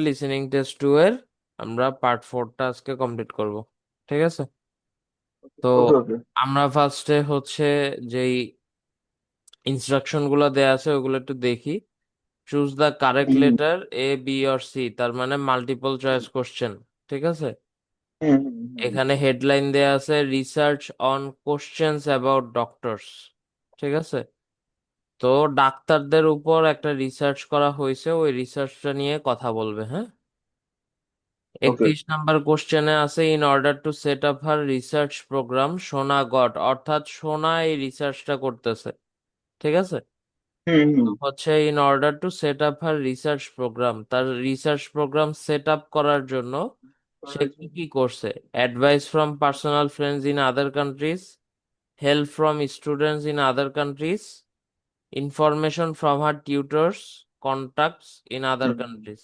Listening test 2 এর আমরা part 4টা আজকে কমপ্লিট করব। ঠিক আছে? তো ওকে ওকে। আমরা ফার্স্টে হচ্ছে যেই ইনস্ট্রাকশন গুলো দেয়া আছে ওগুলো একটু দেখি। Choose the correct hmm letter A B or C, তার মানে মাল্টিপল চয়েস কোশ্চেন। ঠিক আছে? হুম হুম হুম। এখানে হেডলাইন দেয়া আছে research on questions about doctors. ঠিক আছে? তো ডাক্তারদের উপর একটা রিসার্চ করা হয়েছে, ওই রিসার্চটা নিয়ে কথা বলবে। হ্যাঁ, ওকে। 31 নাম্বার কোশ্চেনে আছে in order to set up her research programme সোনা গট, অর্থাৎ সোনা এই রিসার্চটা করতেছে। ঠিক আছে? হুম তো হুম। হচ্ছে in order to set up her research programme, তার রিসার্চ প্রোগ্রাম সেট আপ করার জন্য সে কি কি করছে? Advice from personal friends in other countries, help from students in other countries, information from her tutors, contacts in other hmm. Countries.